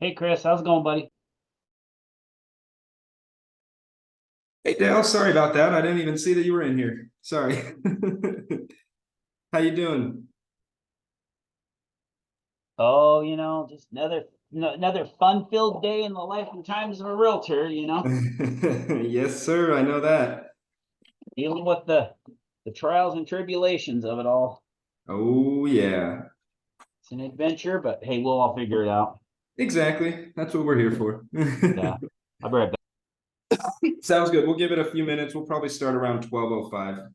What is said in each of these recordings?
Hey Chris, how's it going, buddy? Hey Dale, sorry about that. I didn't even see that you were in here. Sorry. How you doing? Oh, just another fun-filled day in the life and times of a realtor. Yes, sir. I know that. Dealing with the trials and tribulations of it all. Oh yeah. It's an adventure, but hey, we'll all figure it out. Exactly. That's what we're here for. Yeah. I'll be right back. Sounds good. We'll give it a few minutes. We'll probably start around 12:05.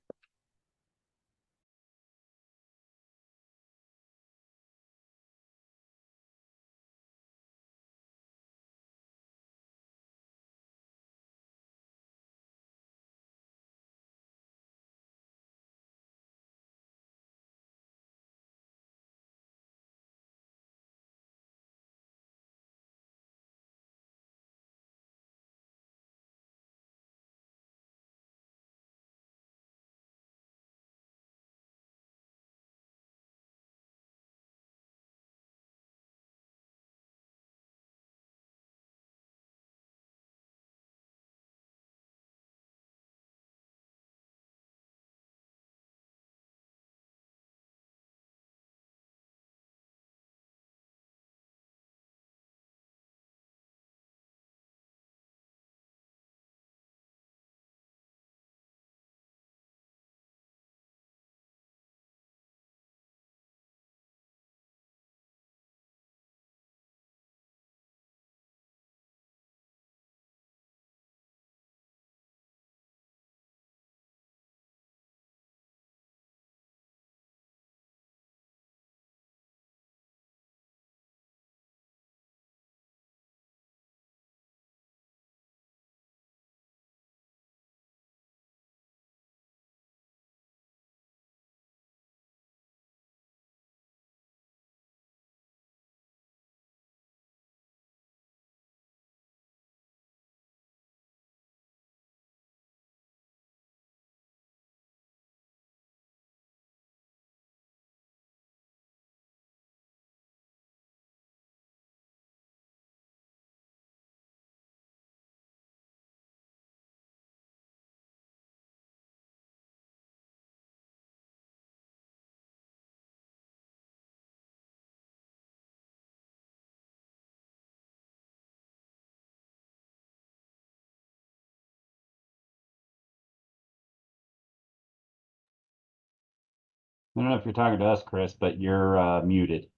I don't know if you're talking to us, Chris, but you're muted.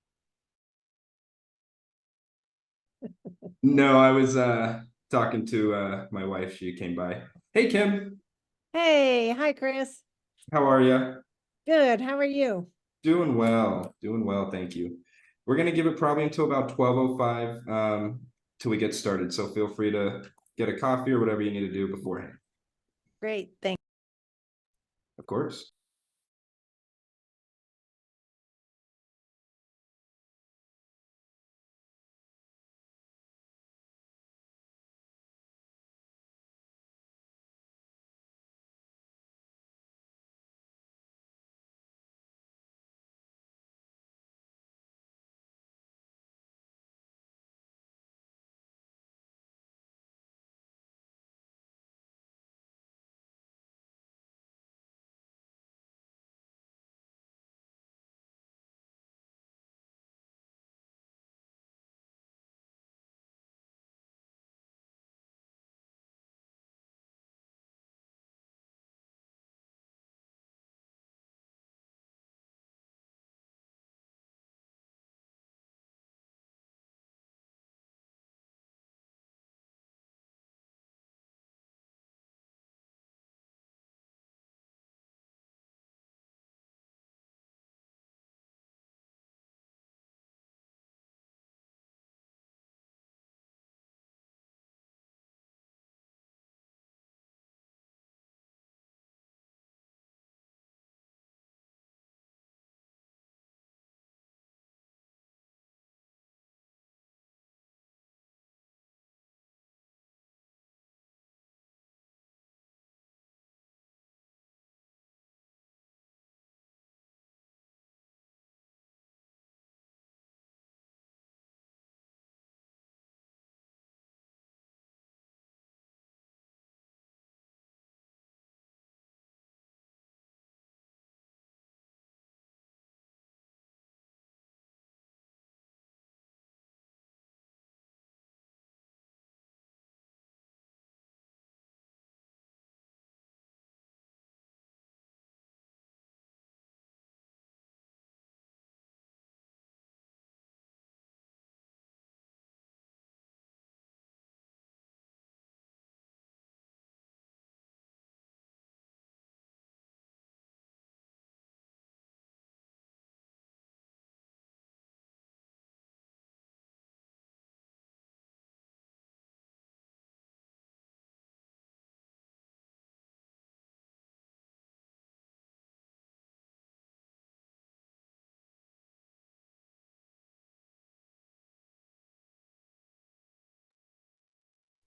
No, I was talking to my wife. She came by. Hey Kim, Hey, hi Chris. how are you? Good. How are you? Doing well. Doing well, thank you. We're gonna give it probably until about 12:05 till we get started. So feel free to get a coffee or whatever you need to do beforehand. Great. Thank Of course.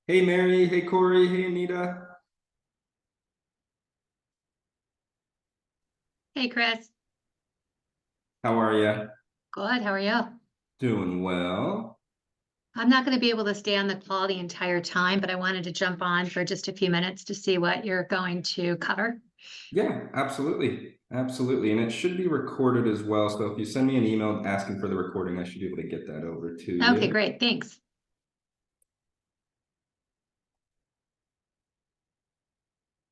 Hey, Mary. Hey, Corey. Hey, Anita. Hey, Chris. How are you? Good. How are you? Doing well. I'm not going to be able to stay on the call the entire time, but I wanted to jump on for just a few minutes to see what you're going to cover. Yeah, absolutely. Absolutely. And it should be recorded as well. So if you send me an email asking for the recording, I should be able to get that over to you. Okay, great. Thanks.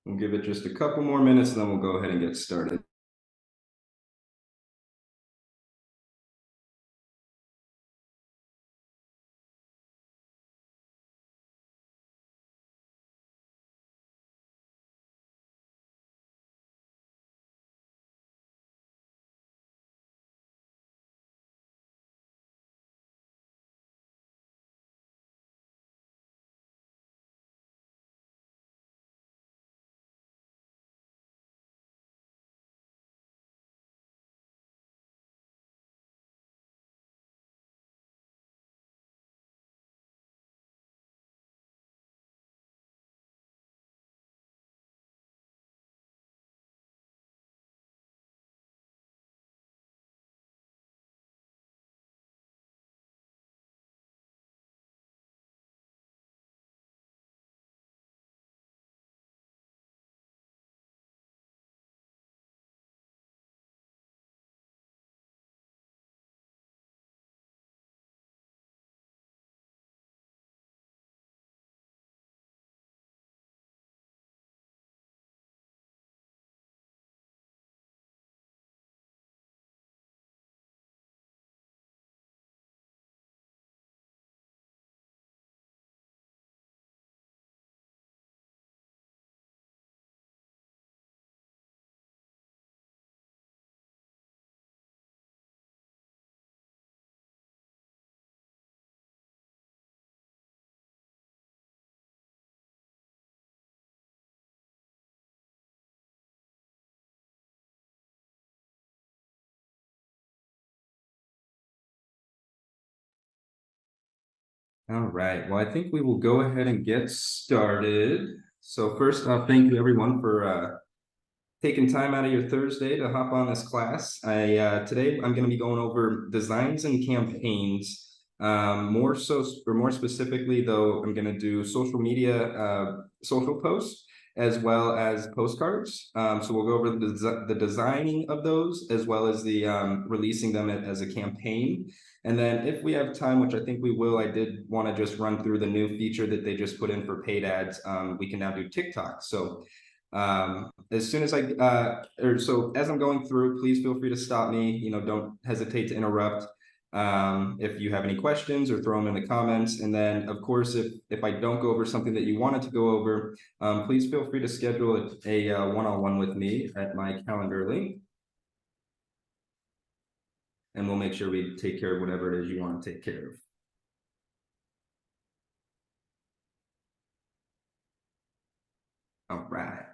We'll give it just a couple more minutes, and then we'll go ahead and get started. All right. Well, I think we will go ahead and get started. So first, thank you everyone for taking time out of your Thursday to hop on this class. Today I'm going to be going over designs and campaigns. More specifically, though, I'm going to do social media, social posts, as well as postcards. So we'll go over the designing of those, as well as the releasing them as a campaign. And then if we have time, which I think we will, I did want to just run through the new feature that they just put in for paid ads. We can now do TikTok. So as soon as as I'm going through, please feel free to stop me. Don't hesitate to interrupt if you have any questions, or throw them in the comments. And then, of course, if I don't go over something that you wanted to go over, please feel free to schedule a one-on-one with me at my calendar link, and we'll make sure we take care of whatever it is you want to take care of. All right.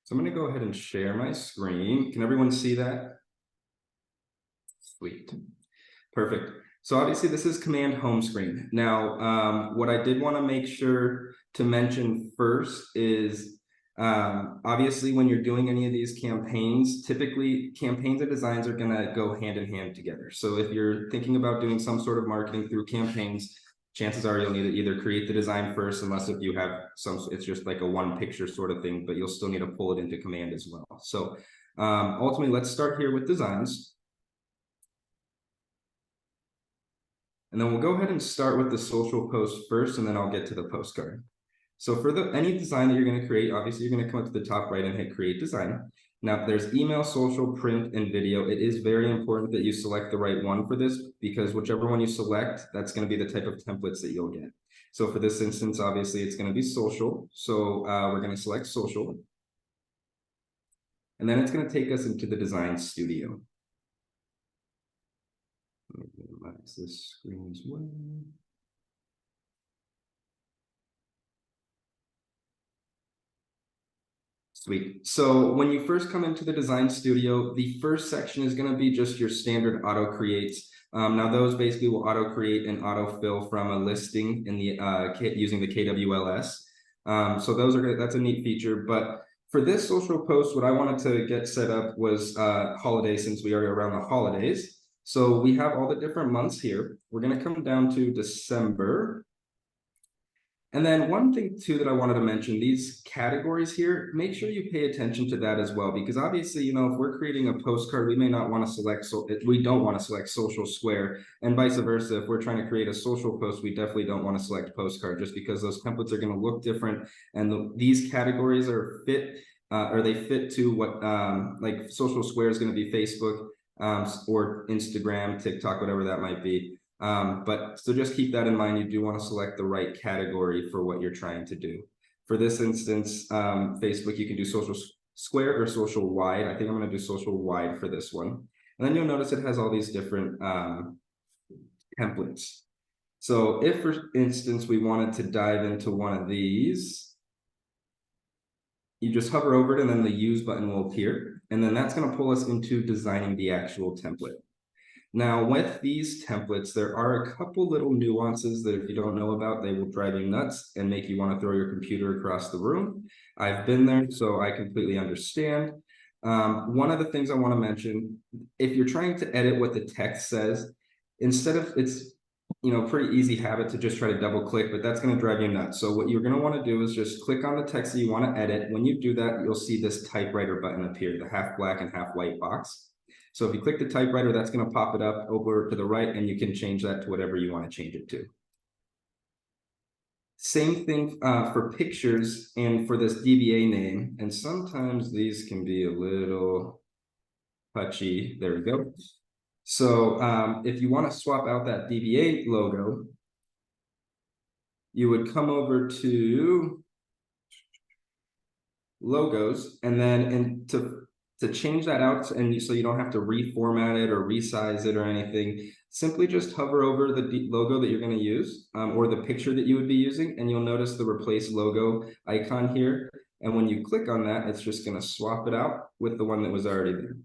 So I'm going to go ahead and share my screen. Can everyone see that? Sweet. Perfect. So obviously this is command home screen. Now, what I did want to make sure to mention first is obviously when you're doing any of these campaigns, typically campaigns and designs are going to go hand in hand together. So if you're thinking about doing some sort of marketing through campaigns, chances are you'll need to either create the design first, unless if you have it's just like a one picture sort of thing, but you'll still need to pull it into command as well. So ultimately, let's start here with designs. And then we'll go ahead and start with the social post first, and then I'll get to the postcard. So for any design that you're going to create, obviously you're going to come up to the top right and hit create design. Now there's email, social, print, and video. It is very important that you select the right one for this, because whichever one you select, that's going to be the type of templates that you'll get. So for this instance, obviously it's going to be social. So we're going to select social. And then it's going to take us into the design studio. Let me minimize this screen as well. Sweet. So when you first come into the design studio, the first section is going to be just your standard auto creates. Now those basically will auto create and auto fill from a listing in the using the KWLS. So that's a neat feature. But for this social post, what I wanted to get set up was holiday, since we are around the holidays. So we have all the different months here. We're going to come down to December. And then one thing too that I wanted to mention, these categories here, make sure you pay attention to that as well, because obviously, if we're creating a postcard, we may not want to select, we don't want to select social square, and vice versa. If we're trying to create a social post, we definitely don't want to select postcard, just because those templates are going to look different, and these categories are fit, or they fit to what, like social square is going to be Facebook, or Instagram, TikTok, whatever that might be. But so just keep that in mind. You do want to select the right category for what you're trying to do. For this instance, Facebook, you can do social square or social wide. I think I'm going to do social wide for this one. And then you'll notice it has all these different templates. So if, for instance, we wanted to dive into one of these, you just hover over it and then the use button will appear. And then that's going to pull us into designing the actual template. Now, with these templates, there are a couple little nuances that if you don't know about, they will drive you nuts and make you want to throw your computer across the room. I've been there, so I completely understand. One of the things I want to mention, if you're trying to edit what the text says, instead of, it's pretty easy habit to just try to double click, but that's going to drive you nuts. So what you're going to want to do is just click on the text that you want to edit. When you do that, you'll see this typewriter button appear, the half black and half white box. So if you click the typewriter, that's going to pop it up over to the right, and you can change that to whatever you want to change it to. Same thing for pictures and for this DBA name. And sometimes these can be a little touchy. There we go. So if you want to swap out that DBA logo, you would come over to logos, and then to change that out, and so you don't have to reformat it or resize it or anything, simply just hover over the logo that you're going to use, or the picture that you would be using, and you'll notice the replace logo icon here. And when you click on that, it's just going to swap it out with the one that was already there.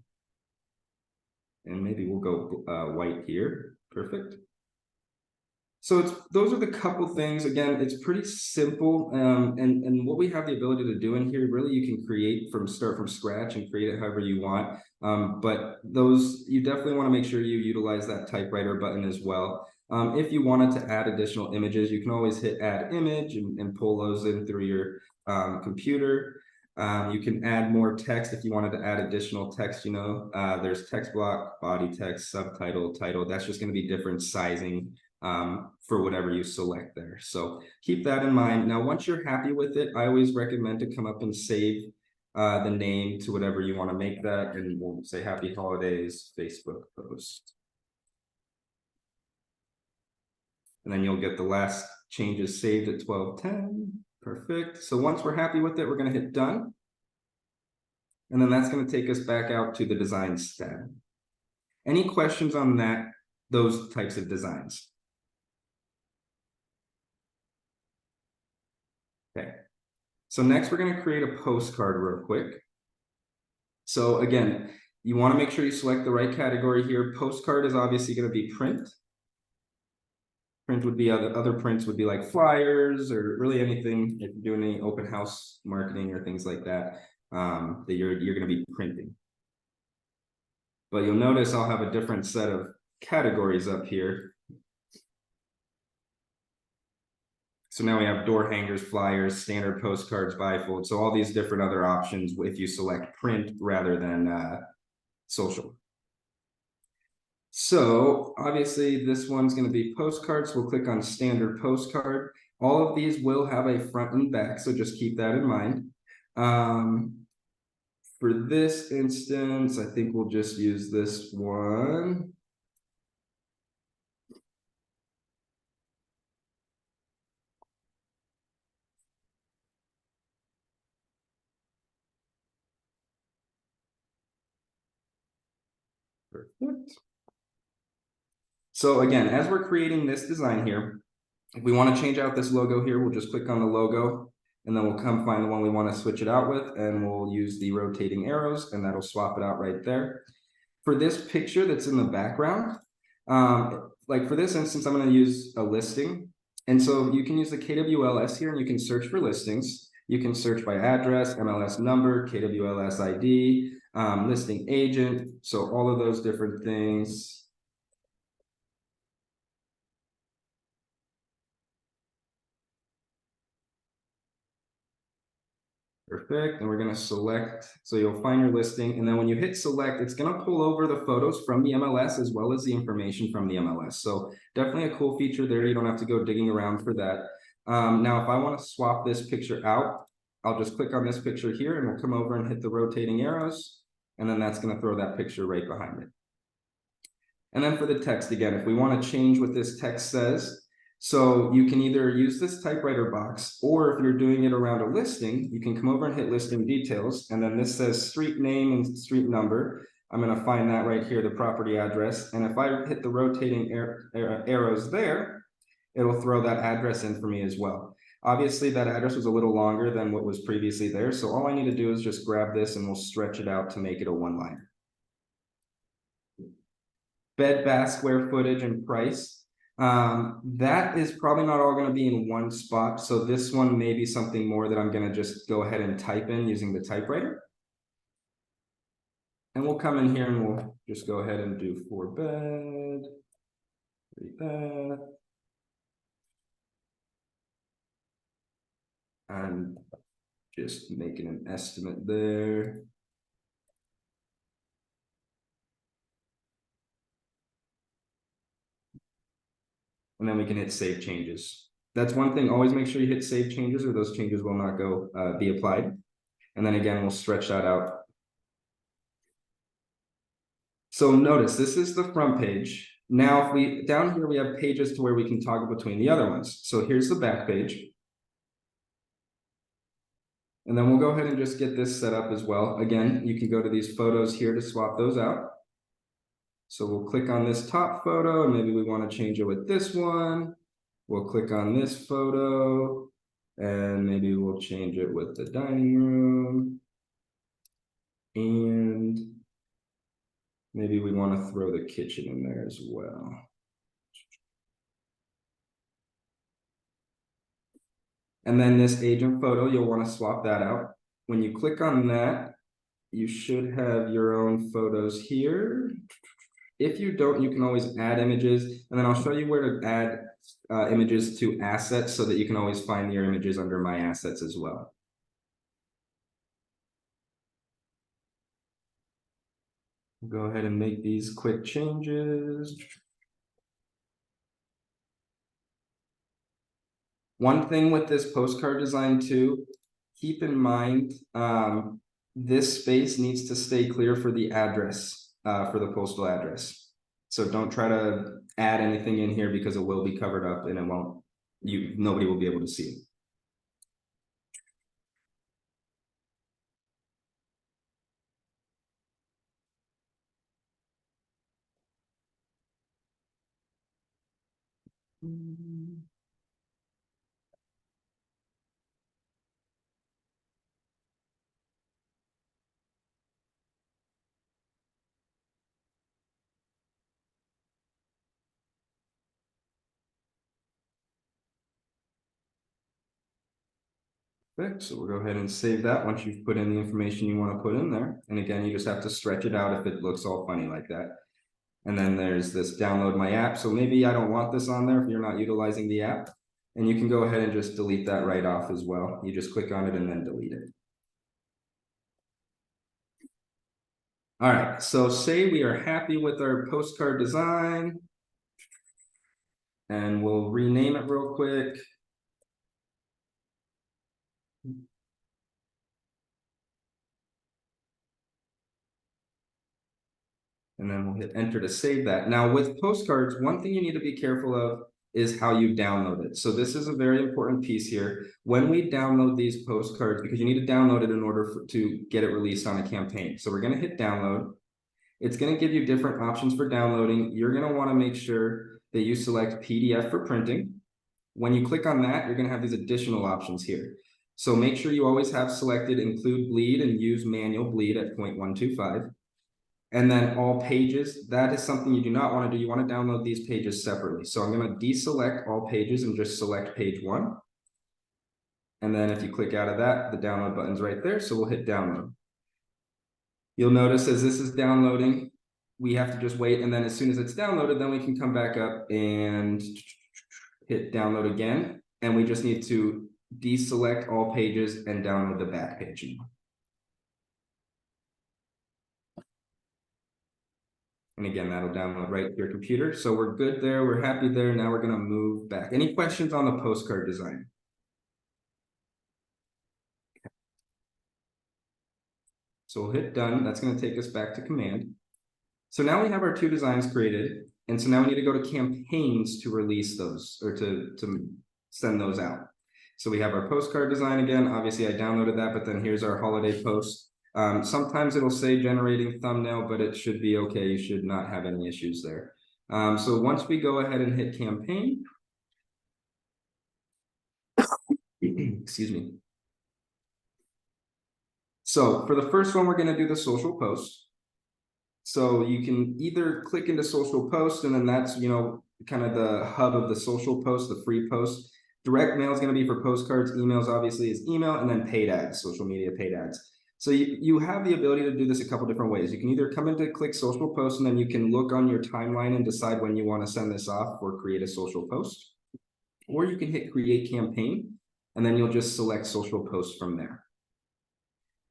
And maybe we'll go white here. Perfect. So those are the couple things. Again, it's pretty simple, and what we have the ability to do in here, really, you can start from scratch and create it however you want. But those, you definitely want to make sure you utilize that typewriter button as well. If you wanted to add additional images, you can always hit add image and pull those in through your computer. You can add more text if you wanted to add additional text. There's text block, body text, subtitle, title. That's just going to be different sizing for whatever you select there. So keep that in mind. Now, once you're happy with it, I always recommend to come up and save the name to whatever you want to make that, and we'll say Happy Holidays Facebook post. And then you'll get the last changes saved at 12:10. Perfect. So once we're happy with it, we're going to hit done. And then that's going to take us back out to the design tab. Any questions on those types of designs? Okay, so next we're going to create a postcard real quick. So again, you want to make sure you select the right category here. Postcard is obviously going to be print. Print would be other prints would be like flyers, or really anything if you're doing any open house marketing or things like that, that you're going to be printing. But you'll notice I'll have a different set of categories up here. So now we have door hangers, flyers, standard postcards, bifold. So all these different other options if you select print rather than social. So obviously this one's going to be postcards. We'll click on standard postcard. All of these will have a front and back, so just keep that in mind. For this instance, I think we'll just use this one. Perfect. So again, as we're creating this design here, if we want to change out this logo here, we'll just click on the logo, and then we'll come find the one we want to switch it out with, and we'll use the rotating arrows, and that'll swap it out right there. For this picture that's in the background, Like for this instance, I'm going to use a listing. And so you can use the KWLS here and you can search for listings. You can search by address, MLS number, KWLS ID, listing agent. So all of those different things. Perfect, and we're gonna select, so you'll find your listing, and then when you hit select, it's gonna pull over the photos from the MLS as well as the information from the MLS. So definitely a cool feature there, you don't have to go digging around for that. Now, if I wanna swap this picture out, I'll just click on this picture here and we'll come over and hit the rotating arrows, and then that's gonna throw that picture right behind it. And then for the text again, if we wanna change what this text says, so you can either use this typewriter box, or if you're doing it around a listing, you can come over and hit listing details. And then this says street name and street number. I'm gonna find that right here, the property address. And if I hit the rotating arrows there, it'll throw that address in for me as well. Obviously that address was a little longer than what was previously there. So all I need to do is just grab this and we'll stretch it out to make it a one-liner. Bed, bath, square footage, and price. That is probably not all going to be in one spot. So this one may be something more that I'm going to just go ahead and type in using the typewriter. And we'll come in here and we'll just go ahead and do 4 bed, 3 bath. I'm just making an estimate there. And then we can hit save changes. That's one thing, always make sure you hit save changes or those changes will not go be applied. And then again, we'll stretch that out. So notice this is the front page. Now, if we down here, we have pages to where we can toggle between the other ones. So here's the back page. And then we'll go ahead and just get this set up as well. Again, you can go to these photos here to swap those out. So we'll click on this top photo and maybe we want to change it with this one. We'll click on this photo and maybe we'll change it with the dining room. And maybe we want to throw the kitchen in there as well. And then this agent photo, you'll want to swap that out. When you click on that, you should have your own photos here. If you don't, you can always add images. And then I'll show you where to add images to assets so that you can always find your images under my assets as well. Go ahead and make these quick changes. One thing with this postcard design too, keep in mind, this space needs to stay clear for the address, for the postal address. So don't try to add anything in here because it will be covered up and it won't, nobody will be able to see it. Perfect. So we'll go ahead and save that once you've put in the information you want to put in there. And again, you just have to stretch it out if it looks all funny like that. And then there's this download my app. So maybe I don't want this on there if you're not utilizing the app. And you can go ahead and just delete that right off as well. You just click on it and then delete it. All right, so say we are happy with our postcard design. And we'll rename it real quick. And then we'll hit enter to save that. Now with postcards, one thing you need to be careful of is how you download it. So this is a very important piece here. When we download these postcards, because you need to download it in order to get it released on a campaign. So we're gonna hit download. It's gonna give you different options for downloading. You're gonna wanna make sure that you select PDF for printing. When you click on that, you're gonna have these additional options here. So make sure you always have selected include bleed and use manual bleed at 0.125. And then all pages, that is something you do not want to do. You want to download these pages separately. So I'm going to deselect all pages and just select page 1. And then if you click out of that, the download button's right there. So we'll hit download. You'll notice as this is downloading, we have to just wait. And then as soon as it's downloaded, then we can come back up and hit download again. And we just need to deselect all pages and download the back page. And again, that'll download right to your computer. So we're good there. We're happy there. Now we're going to move back. Any questions on the postcard design? So we'll hit done. That's going to take us back to command. So now we have our 2 designs created. And so now we need to go to campaigns to release those or to send those out. So we have our postcard design again. Obviously, I downloaded that, but then here's our holiday post. Sometimes it'll say generating thumbnail, but it should be okay. You should not have any issues there. So once we go ahead and hit campaign, excuse me. So for the first one, we're going to do the social post. So you can either click into social post, and then that's, you know, kind of the hub of the social post, the free post. Direct mail is going to be for postcards. Emails obviously is email, and then paid ads, social media paid ads. So you have the ability to do this a couple different ways. You can either come into click social post, and then you can look on your timeline and decide when you want to send this off or create a social post. Or you can hit create campaign, and then you'll just select social post from there.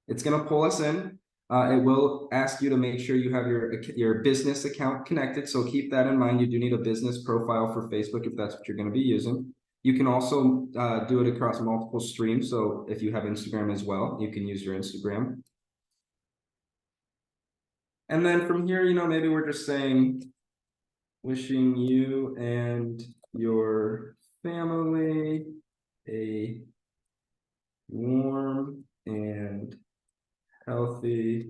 It's going to pull us in. It will ask you to make sure you have your business account connected. So keep that in mind. You do need a business profile for Facebook if that's what you're going to be using. You can also do it across multiple streams. So if you have Instagram as well, you can use your Instagram. And then from here, you know, maybe we're just saying, wishing you and your family a warm and healthy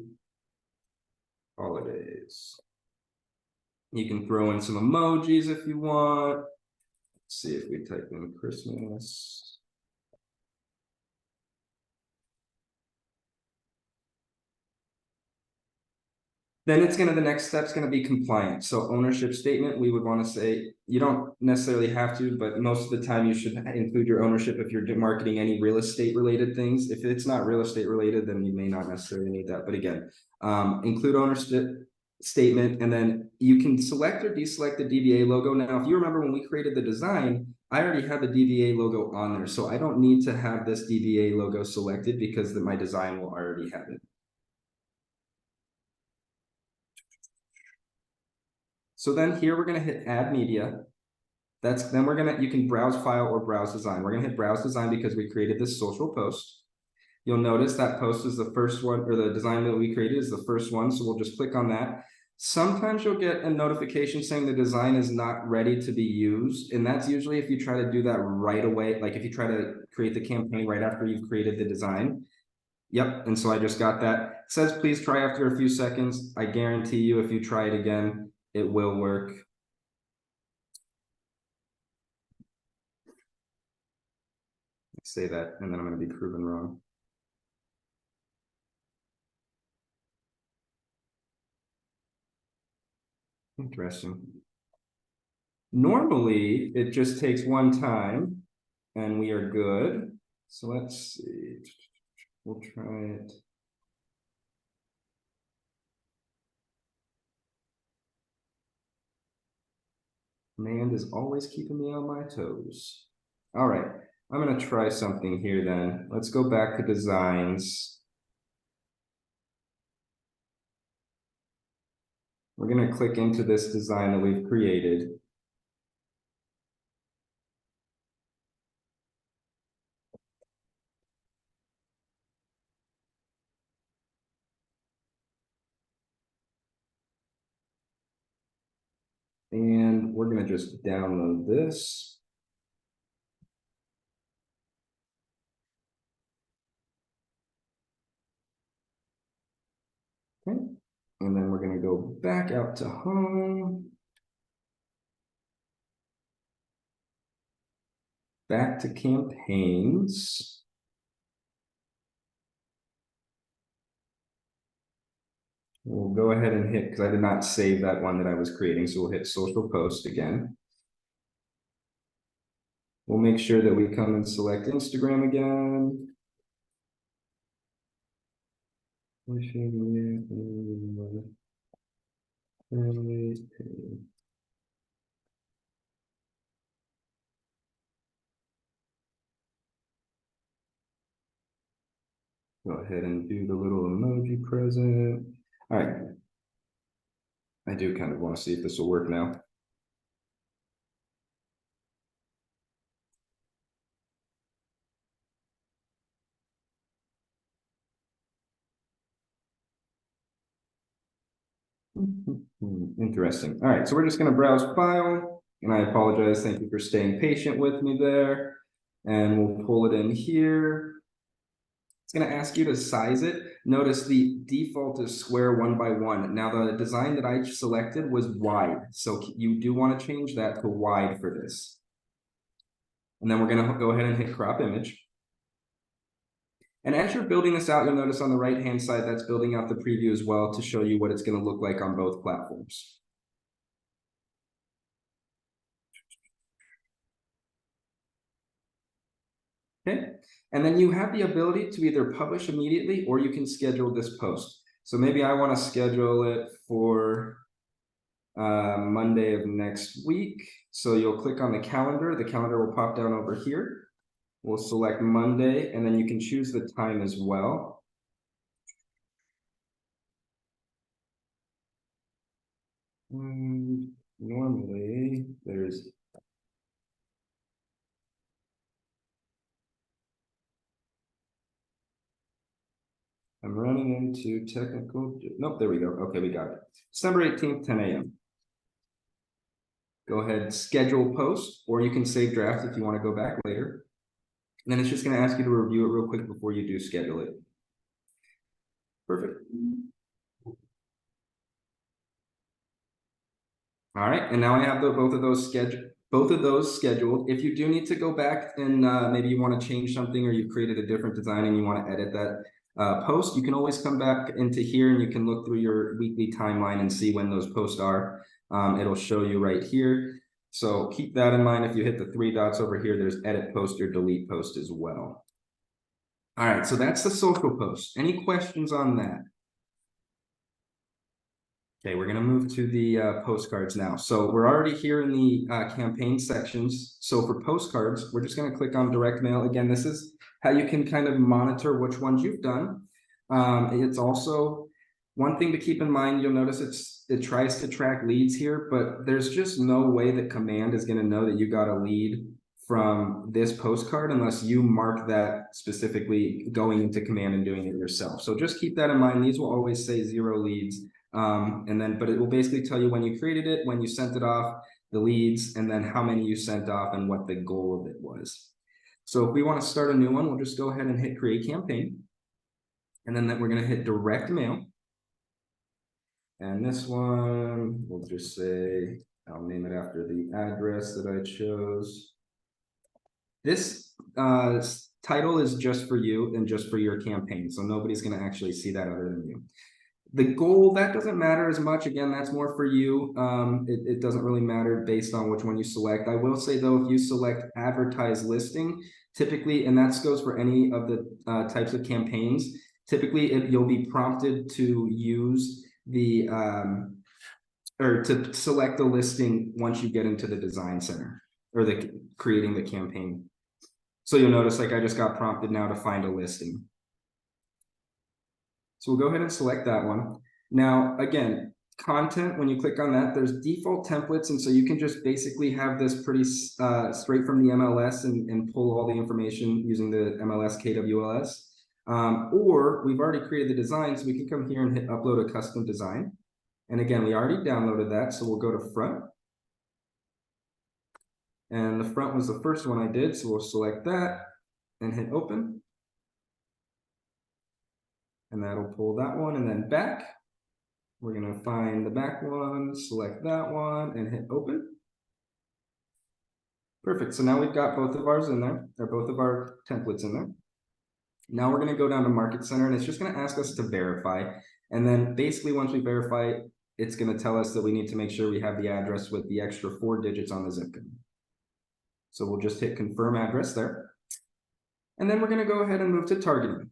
holidays. You can throw in some emojis if you want. Let's see if we type in Christmas. Then it's the next step's gonna be compliance. So ownership statement, we would want to say, you don't necessarily have to, but most of the time you should include your ownership if you're marketing any real estate related things. If it's not real estate related, then you may not necessarily need that. But again, include ownership statement, and then you can select or deselect the DBA logo. Now, if you remember when we created the design, I already had the DBA logo on there. So I don't need to have this DBA logo selected because my design will already have it. So then here we're going to hit add media. Then you can browse file or browse design. We're going to hit browse design because we created this social post. You'll notice that post is the first one, or the design that we created is the first one. So we'll just click on that. Sometimes you'll get a notification saying the design is not ready to be used. And that's usually if you try to do that right away. Like if you try to create the campaign right after you've created the design. Yep, and so I just got that. It says please try after a few seconds. I guarantee you if you try it again, it will work. Say that, and then I'm going to be proven wrong. Interesting. Normally, it just takes one time, and we are good. So let's see. We'll try it. Command is always keeping me on my toes. All right, I'm going to try something here then. Let's go back to designs. We're going to click into this design that we've created. And we're going to just download this. Okay. And then we're going to go back out to home. Back to campaigns. We'll go ahead and hit, because I did not save that one that I was creating, so we'll hit social post again. We'll make sure that we come and select Instagram again. Go ahead and do the little emoji present. All right. I do kind of want to see if this will work now. Interesting. All right, so we're just going to browse file, and I apologize. Thank you for staying patient with me there. And we'll pull it in here. It's going to ask you to size it. Notice the default is square 1 by 1. Now the design that I selected was wide, so you do want to change that to wide for this. And then we're going to go ahead and hit crop image. And as you're building this out, you'll notice on the right-hand side, that's building out the preview as well to show you what it's going to look like on both platforms. Okay, and then you have the ability to either publish immediately or you can schedule this post. So maybe I want to schedule it for Monday of next week. So you'll click on the calendar. The calendar will pop down over here. We'll select Monday, and then you can choose the time as well. Normally, I'm running into technical, nope, there we go. Okay, we got it. December 18th, 10 a.m. Go ahead, schedule post, or you can save draft if you want to go back later. And then it's just going to ask you to review it real quick before you do schedule it. Perfect. All right, and now I have both of those scheduled. If you do need to go back and maybe you want to change something, or you've created a different design and you want to edit that post, you can always come back into here and you can look through your weekly timeline and see when those posts are. It'll show you right here. So keep that in mind. If you hit the 3 dots over here, there's edit post or delete post as well. All right, so that's the social post. Any questions on that? Okay, we're gonna move to the postcards now. So we're already here in the campaign sections. So for postcards, we're just gonna click on direct mail. Again, this is how you can kind of monitor which ones you've done. It's also one thing to keep in mind. You'll notice it tries to track leads here, but there's just no way that command is gonna know that you got a lead from this postcard unless you mark that specifically going into command and doing it yourself. So just keep that in mind. These will always say 0 leads. But it will basically tell you when you created it, when you sent it off, the leads, and then how many you sent off and what the goal of it was. So if we want to start a new one, we'll just go ahead and hit create campaign. And then we're going to hit direct mail. And this one, we'll just say, I'll name it after the address that I chose. This title is just for you and just for your campaign. So nobody's going to actually see that other than you. The goal, that doesn't matter as much. Again, that's more for you. It doesn't really matter based on which one you select. I will say, though, if you select advertise listing, typically, and that goes for any of the types of campaigns, typically you'll be prompted to use the, or to select the listing once you get into the design center or creating the campaign. So you'll notice, like, I just got prompted now to find a listing. So we'll go ahead and select that one. Now, again, content, when you click on that, there's default templates. And so you can just basically have this pretty straight from the MLS and pull all the information using the MLS KWLS. Or we've already created the design, so we can come here and hit upload a custom design. And again, we already downloaded that. So we'll go to front. And the front was the first one I did. So we'll select that and hit open. And that'll pull that one, and then back. We're going to find the back one, select that one, and hit open. Perfect. So now we've got both of ours in there, or both of our templates in there. Now we're going to go down to Market Center, and it's just going to ask us to verify. And then basically once we verify it, it's going to tell us that we need to make sure we have the address with the extra 4 digits on the zip code. So we'll just hit confirm address there. And then we're going to go ahead and move to targeting.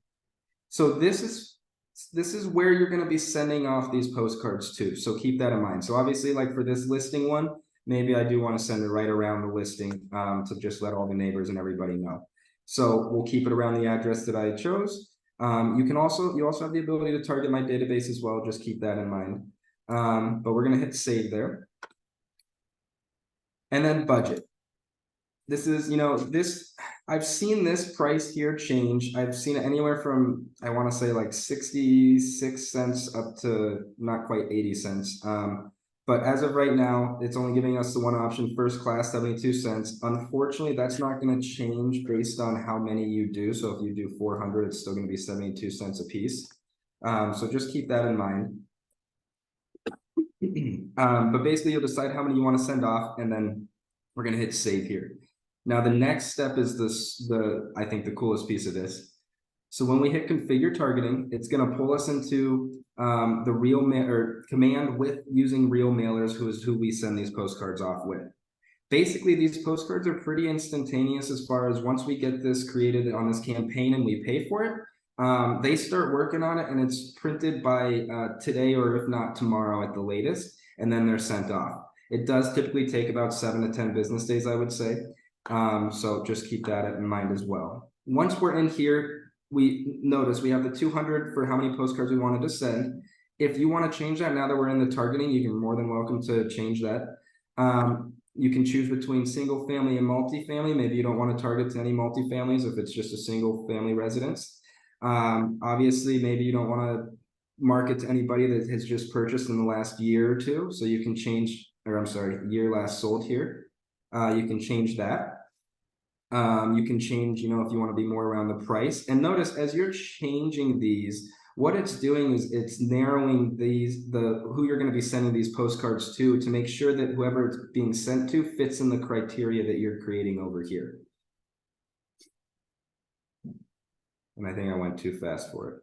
So this is where you're going to be sending off these postcards to. So keep that in mind. So obviously, like for this listing one, maybe I do want to send it right around the listing to just let all the neighbors and everybody know. So we'll keep it around the address that I chose. You also have the ability to target my database as well. Just keep that in mind. But we're going to hit save there. And then budget. This is, I've seen this price here change. I've seen it anywhere from, I want to say like 66 cents up to not quite 80 cents. But as of right now, it's only giving us the one option, first class, 72 cents. Unfortunately, that's not going to change based on how many you do. So if you do 400, it's still going to be 72 cents a piece. So just keep that in mind. But basically, you'll decide how many you want to send off, and then we're going to hit save here. Now, the next step is I think the coolest piece of this. So when we hit configure targeting, it's going to pull us into the real command with using real mailers, who we send these postcards off with. Basically, these postcards are pretty instantaneous as far as once we get this created on this campaign and we pay for it, they start working on it and it's printed by today or if not tomorrow at the latest, and then they're sent off. It does typically take about 7 to 10 business days, I would say. So just keep that in mind as well. Once we're in here, we notice we have the 200 for how many postcards we wanted to send. If you want to change that now that we're in the targeting, you can more than welcome to change that. You can choose between single family and multifamily. Maybe you don't want to target to any multifamilies if it's just a single family residence. Obviously, maybe you don't want to market to anybody that has just purchased in the last year or two. So you can change, or I'm sorry, year last sold here. You can change that. You can change, if you want to be more around the price. And notice as you're changing these, what it's doing is it's narrowing who you're going to be sending these postcards to make sure that whoever it's being sent to fits in the criteria that you're creating over here. And I think I went too fast for it.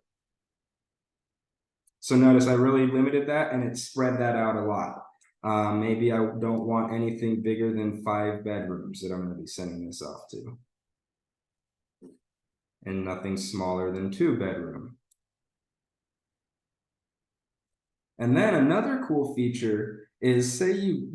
So notice I really limited that and it spread that out a lot. Maybe I don't want anything bigger than 5 bedrooms that I'm going to be sending this off to. And nothing smaller than 2 bedroom. And then another cool feature is, say you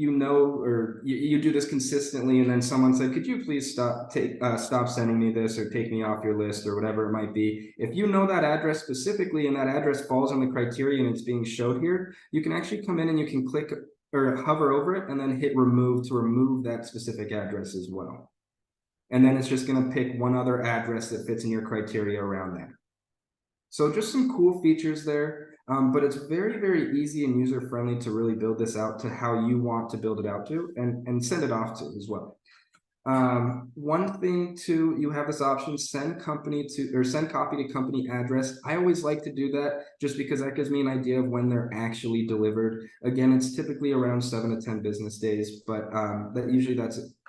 do this consistently and then someone said, could you please stop sending me this or take me off your list or whatever it might be. If you know that address specifically and that address falls on the criteria and it's being showed here, you can actually come in and you can click or hover over it and then hit remove to remove that specific address as well. And then it's just going to pick one other address that fits in your criteria around that. So just some cool features there, but it's very, very easy and user-friendly to really build this out to how you want to build it out to and send it off to as well. One thing too, you have this option, send copy to company address. I always like to do that just because that gives me an idea of when they're actually delivered. Again, it's typically around 7 to 10 business days, but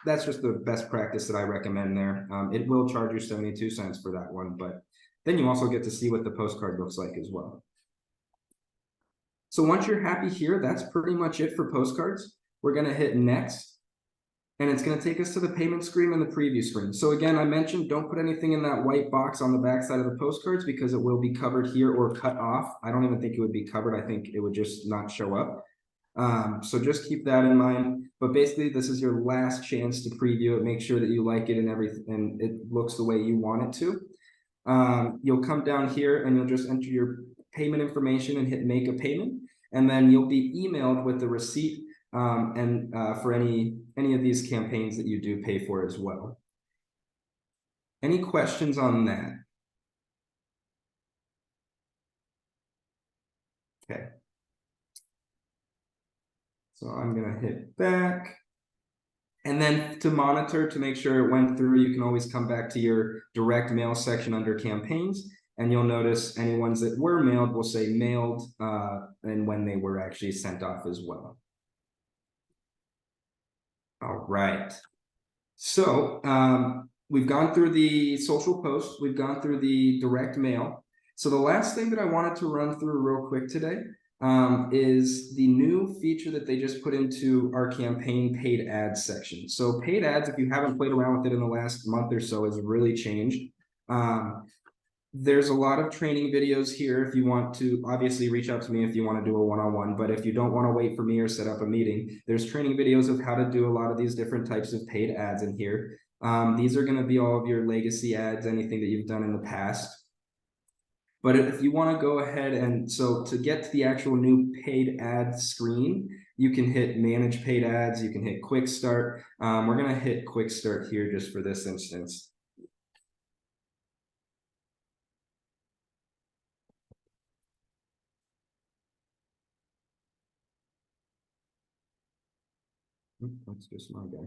that's just the best practice that I recommend there. It will charge you 72 cents for that one, but then you also get to see what the postcard looks like as well. So once you're happy here, that's pretty much it for postcards. We're going to hit next. And it's going to take us to the payment screen and the preview screen. So again, I mentioned don't put anything in that white box on the back side of the postcards because it will be covered here or cut off. I don't even think it would be covered. I think it would just not show up. So just keep that in mind. But basically, this is your last chance to preview it. Make sure that you like it and everything, and it looks the way you want it to. You'll come down here and you'll just enter your payment information and hit make a payment. And then you'll be emailed with the receipt for any of these campaigns that you do pay for as well. Any questions on that? Okay. So I'm going to hit back. And then to monitor, to make sure it went through, you can always come back to your direct mail section under campaigns. And you'll notice any ones that were mailed will say mailed and when they were actually sent off as well. All right. So we've gone through the social posts. We've gone through the direct mail. So the last thing that I wanted to run through real quick today is the new feature that they just put into our campaign paid ads section. So paid ads, if you haven't played around with it in the last month or so, has really changed. There's a lot of training videos here if you want to obviously reach out to me if you want to do a one-on-one, but if you don't want to wait for me or set up a meeting, there's training videos of how to do a lot of these different types of paid ads in here. These are going to be all of your legacy ads, anything that you've done in the past. But if you want to go ahead and so to get to the actual new paid ad screen, you can hit manage paid ads, you can hit quick start. We're going to hit quick start here just for this instance. That's just my guy.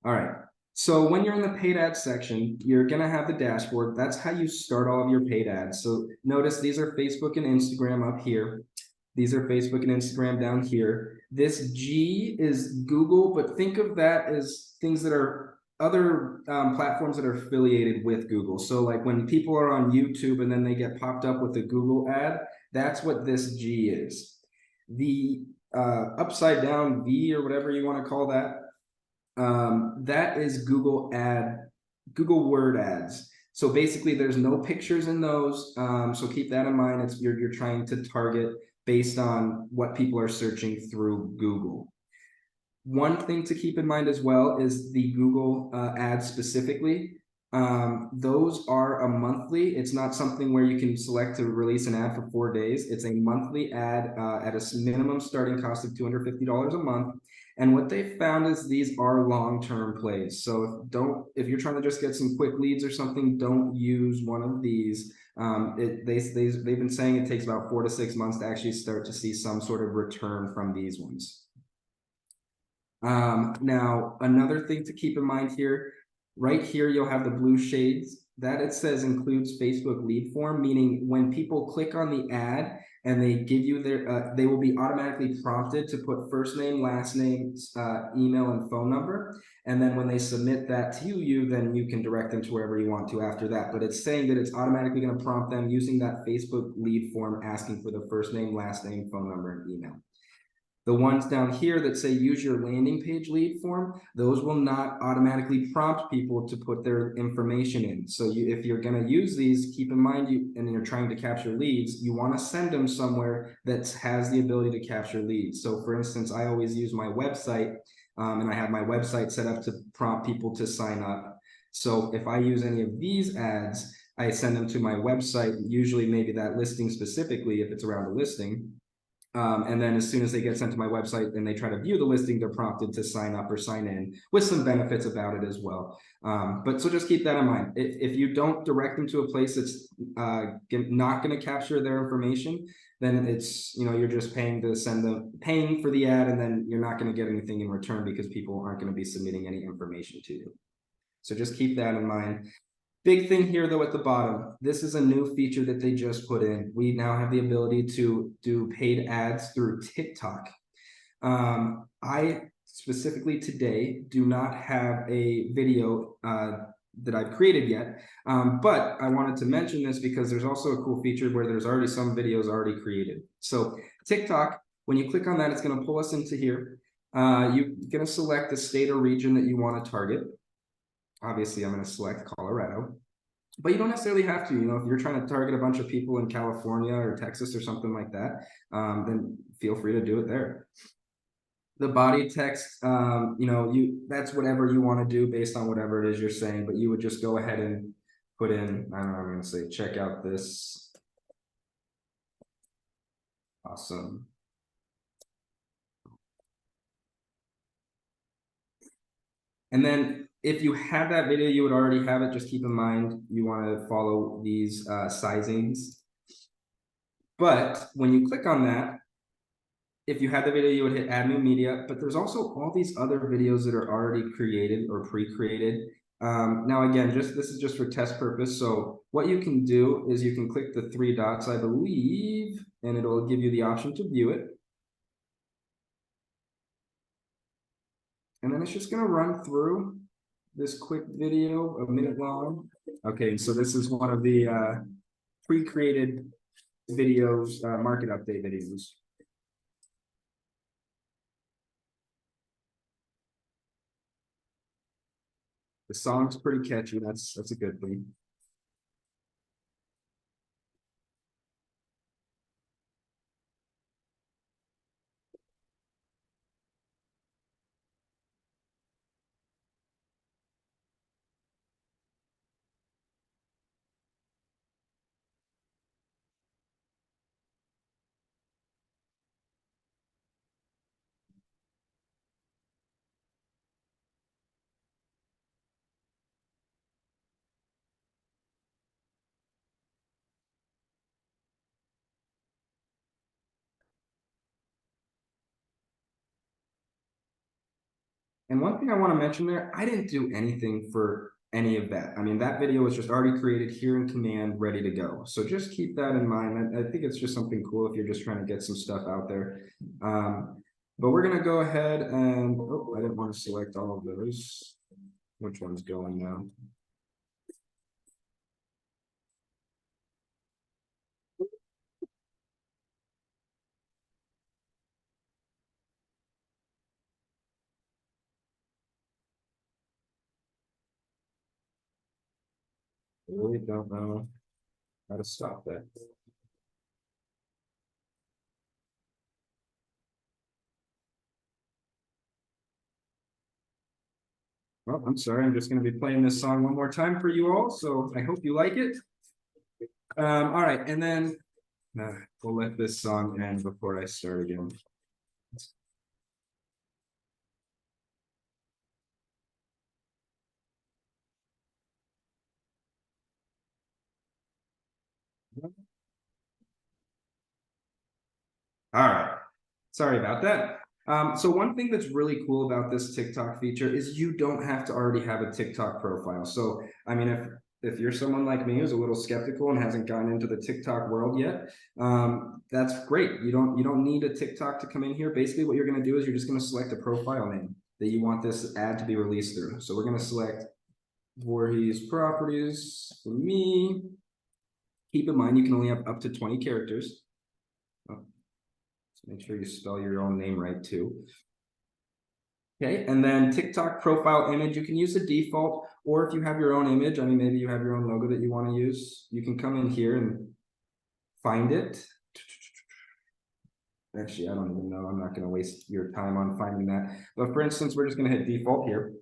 All right. So when you're in the paid ads section, you're going to have the dashboard. That's how you start all of your paid ads. So notice these are Facebook and Instagram up here. These are Facebook and Instagram down here. This G is Google, but think of that as things that are other platforms that are affiliated with Google. So like when people are on YouTube and then they get popped up with a Google ad, that's what this G is. The upside down V or whatever you want to call that, that is Google Word ads. So basically there's no pictures in those. So keep that in mind. It's you're trying to target based on what people are searching through Google. One thing to keep in mind as well is the Google ads specifically. Those are a monthly. It's not something where you can select to release an ad for 4 days. It's a monthly ad at a minimum starting cost of $250 a month. And what they found is these are long-term plays. So if you're trying to just get some quick leads or something, don't use one of these. They've been saying it takes about 4 to 6 months to actually start to see some sort of return from these ones. Now, another thing to keep in mind here, right here, you'll have the blue shades that it says includes Facebook lead form, meaning when people click on the ad and they give you their, they will be automatically prompted to put first name, last name, email, and phone number. And then when they submit that to you, then you can direct them to wherever you want to after that. But it's saying that it's automatically going to prompt them using that Facebook lead form, asking for the first name, last name, phone number, and email. The ones down here that say use your landing page lead form, those will not automatically prompt people to put their information in. So if you're going to use these, keep in mind and you're trying to capture leads, you want to send them somewhere that has the ability to capture leads. So for instance, I always use my website and I have my website set up to prompt people to sign up. So if I use any of these ads, I send them to my website, usually maybe that listing specifically, if it's around a listing. And then as soon as they get sent to my website and they try to view the listing, they're prompted to sign up or sign in with some benefits about it as well. But so just keep that in mind. If you don't direct them to a place that's not going to capture their information, then it's, you're just paying for the ad, and then you're not going to get anything in return because people aren't going to be submitting any information to you. So just keep that in mind. Big thing here though at the bottom, this is a new feature that they just put in. We now have the ability to do paid ads through TikTok. I specifically today do not have a video that I've created yet, but I wanted to mention this because there's also a cool feature where there's already some videos already created. So TikTok, when you click on that, it's going to pull us into here. You're going to select the state or region that you want to target. Obviously, I'm going to select Colorado, but you don't necessarily have to. If you're trying to target a bunch of people in California or Texas or something like that, then feel free to do it there. The body text, that's whatever you want to do based on whatever it is you're saying, but you would just go ahead and put in, I don't know, I'm going to say, check out this. Awesome. And then if you have that video, you would already have it. Just keep in mind, you want to follow these sizings. But when you click on that, if you had the video, you would hit add new media, but there's also all these other videos that are already created or pre-created. Now, again, this is just for test purpose. So what you can do is you can click the 3 dots, I believe, and it'll give you the option to view it. And then it's just going to run through this quick video, a minute long. Okay, and so this is one of the pre-created videos, market update videos. The song's pretty catchy. That's a good thing. And one thing I want to mention there, I didn't do anything for any of that. I mean, that video was just already created here in Command, ready to go. So just keep that in mind. I think it's just something cool if you're just trying to get some stuff out there. But we're going to go ahead and, oh, I didn't want to select all of those. Which one's going now? I really don't know how to stop that. Well, I'm sorry, I'm just going to be playing this song one more time for you all, so I hope you like it. All right, and then we'll let this song end before I start again. All right, sorry about that. So one thing that's really cool about this TikTok feature is you don't have to already have a TikTok profile. So, I mean, if you're someone like me who's a little skeptical and hasn't gotten into the TikTok world yet, that's great. You don't need a TikTok to come in here. Basically, what you're going to do is you're just going to select a profile name that you want this ad to be released through. So we're going to select Voorhees Properties for me. Keep in mind, you can only have up to 20 characters. Make sure you spell your own name right too. Okay, and then TikTok profile image, you can use the default, or if you have your own image, I mean, maybe you have your own logo that you want to use, you can come in here and find it. Actually, I don't even know. I'm not going to waste your time on finding that. But for instance, we're just going to hit default here.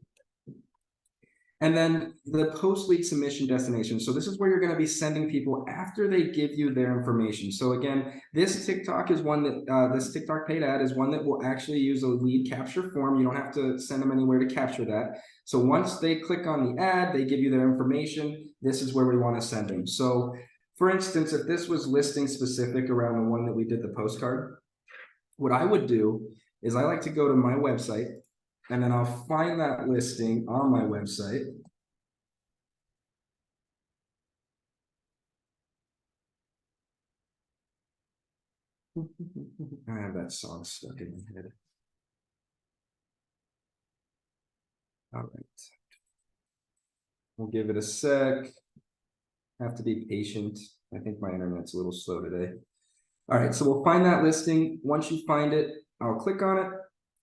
And then the post lead submission destination. So this is where you're going to be sending people after they give you their information. So again, this TikTok is one that this TikTok paid ad is one that will actually use a lead capture form. You don't have to send them anywhere to capture that. So once they click on the ad, they give you their information. This is where we want to send them. So for instance, if this was listing specific around the one that we did the postcard, what I would do is I like to go to my website, and then I'll find that listing on my website. I have that song stuck in my head. All right. We'll give it a sec. Have to be patient. I think my internet's a little slow today. All right, so we'll find that listing. Once you find it, I'll click on it,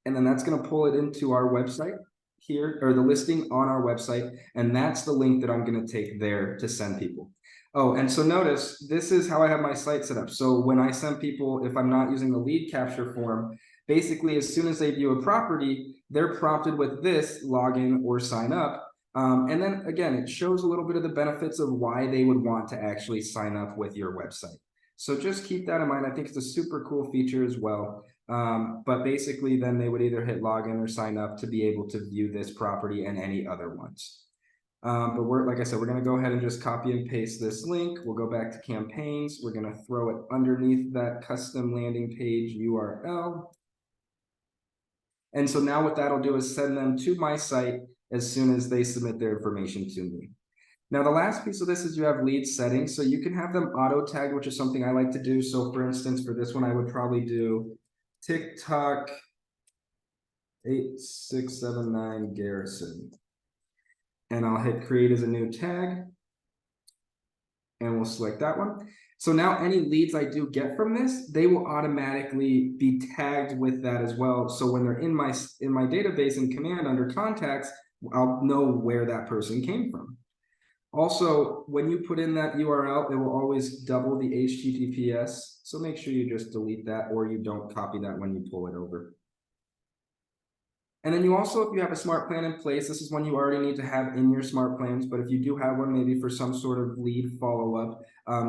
and then that's going to pull it into our website here, or the listing on our website, and that's the link that I'm going to take there to send people. Oh, and so notice, this is how I have my site set up. So when I send people, if I'm not using the lead capture form, basically as soon as they view a property, they're prompted with this login or sign up. And then again, it shows a little bit of the benefits of why they would want to actually sign up with your website. So just keep that in mind. I think it's a super cool feature as well. But basically then they would either hit login or sign up to be able to view this property and any other ones. But like I said, we're going to go ahead and just copy and paste this link. We'll go back to campaigns. We're going to throw it underneath that custom landing page URL. And so now what that'll do is send them to my site as soon as they submit their information to me. Now, the last piece of this is you have lead settings. So you can have them auto tagged, which is something I like to do. So for instance, for this one, I would probably do TikTok 8679 Garrison. and I'll hit create as a new tag, and we'll select that one. So now any leads I do get from this, they will automatically be tagged with that as well. So when they're in my database in command under contacts, I'll know where that person came from. Also, when you put in that URL, it will always double the HTTPS. So make sure you just delete that, or you don't copy that when you pull it over. And then you also, if you have a smart plan in place, this is one you already need to have in your smart plans. But if you do have one, maybe for some sort of lead follow-up,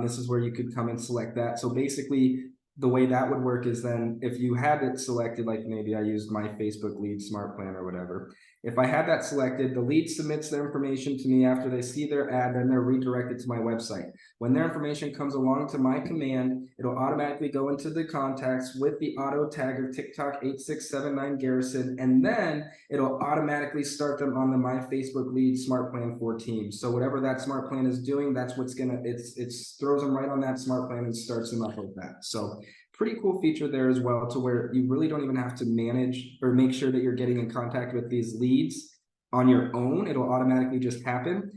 this is where you could come and select that. So basically, the way that would work is then if you had it selected, like maybe I used my Facebook lead smart plan or whatever, if I had that selected, the lead submits their information to me after they see their ad, then they're redirected to my website. When their information comes along to my command, it'll automatically go into the contacts with the auto tag of TikTok 8679 Garrison, and then it'll automatically start them on the My Facebook Lead Smart Plan for Teams. So whatever that smart plan is doing, that's what's gonna, it throws them right on that smart plan and starts them up with that. So pretty cool feature there as well, to where you really don't even have to manage or make sure that you're getting in contact with these leads on your own. It'll automatically just happen.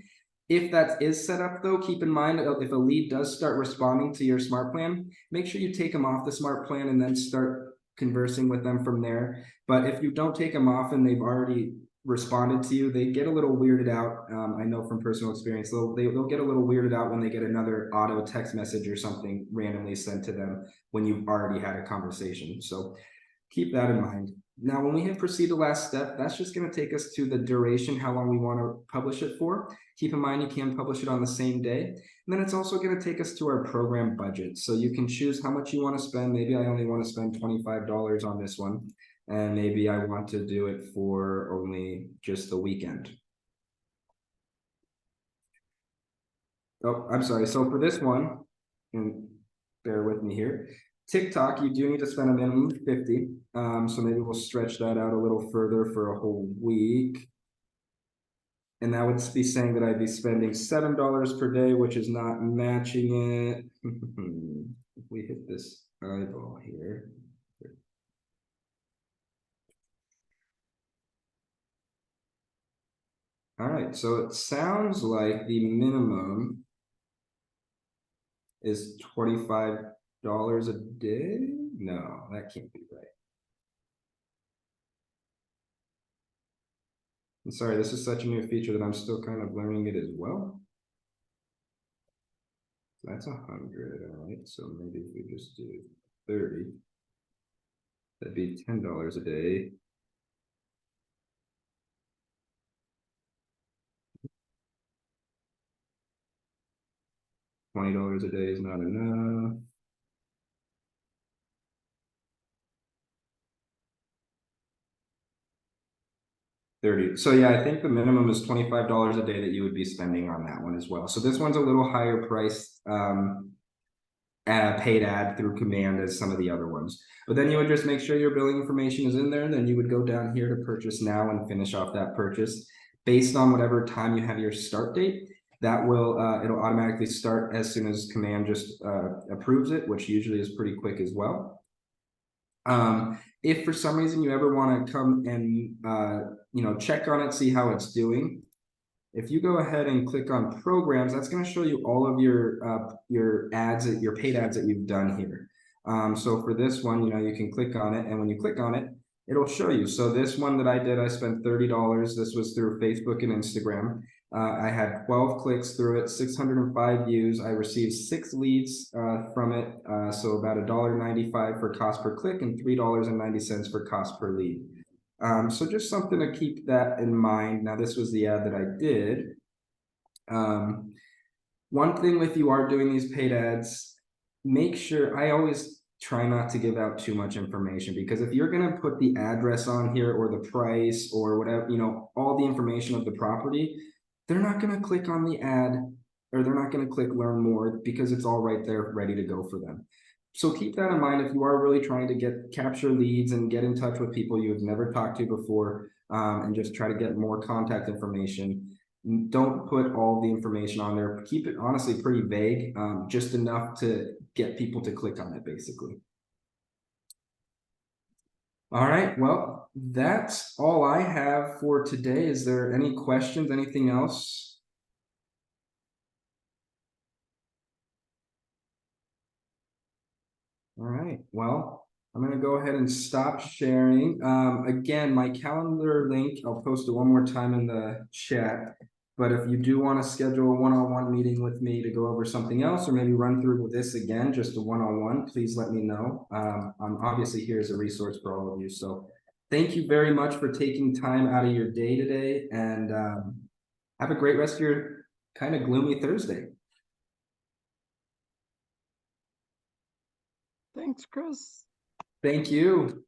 If that is set up though, keep in mind, if a lead does start responding to your smart plan, make sure you take them off the smart plan and then start conversing with them from there. But if you don't take them off and they've already responded to you, they get a little weirded out. I know from personal experience, they'll get a little weirded out when they get another auto text message or something randomly sent to them when you've already had a conversation. So keep that in mind. Now, when we hit proceed to last step, that's just going to take us to the duration, how long we want to publish it for. Keep in mind, you can publish it on the same day. And then it's also going to take us to our program budget. So you can choose how much you want to spend. Maybe I only want to spend $25 on this one. And maybe I want to do it for only just the weekend. Oh, I'm sorry. So for this one, and bear with me here, TikTok, you do need to spend a minimum of 50. So maybe we'll stretch that out a little further for a whole week. And that would be saying that I'd be spending $7 per day, which is not matching it. If we hit this eyeball here. All right, so it sounds like the minimum is $25 a day. No, that can't be right. I'm sorry, this is such a new feature that I'm still kind of learning it as well. That's 100, all right. So maybe if we just do 30, that'd be $10 a day. $20 a day is not enough. $30. So yeah, I think the minimum is $25 a day that you would be spending on that one as well. So this one's a little higher price paid ad through command as some of the other ones. But then you would just make sure your billing information is in there, and then you would go down here to purchase now and finish off that purchase based on whatever time you have your start date. That will it'll automatically start as soon as command just approves it, which usually is pretty quick as well. If for some reason you ever want to come and check on it, see how it's doing, if you go ahead and click on programs, that's going to show you all of your ads, your paid ads that you've done here. So for this one, you can click on it, and when you click on it, it'll show you. So this one that I did, I spent $30. This was through Facebook and Instagram. I had 12 clicks through it, 605 views. I received 6 leads from it, so about $1.95 for cost per click and $3.90 for cost per lead. So just something to keep that in mind. Now, this was the ad that I did. One thing, if you are doing these paid ads, make sure, I always try not to give out too much information, because if you're going to put the address on here or the price or whatever, all the information of the property, they're not going to click on the ad, or they're not going to click learn more, because it's all right there ready to go for them. So keep that in mind if you are really trying to capture leads and get in touch with people you have never talked to before, and just try to get more contact information. Don't put all the information on there. Keep it honestly pretty vague, just enough to get people to click on it, basically. All right, well, that's all I have for today. Is there any questions, anything else? All right, well, I'm gonna go ahead and stop sharing. Again, my calendar link, I'll post it one more time in the chat. But if you do want to schedule a one-on-one meeting with me to go over something else, or maybe run through this again, just a one-on-one, please let me know. I'm obviously here as a resource for all of you. So thank you very much for taking time out of your day today, and have a great rest of your kind of gloomy Thursday. Thanks, Chris. Thank you.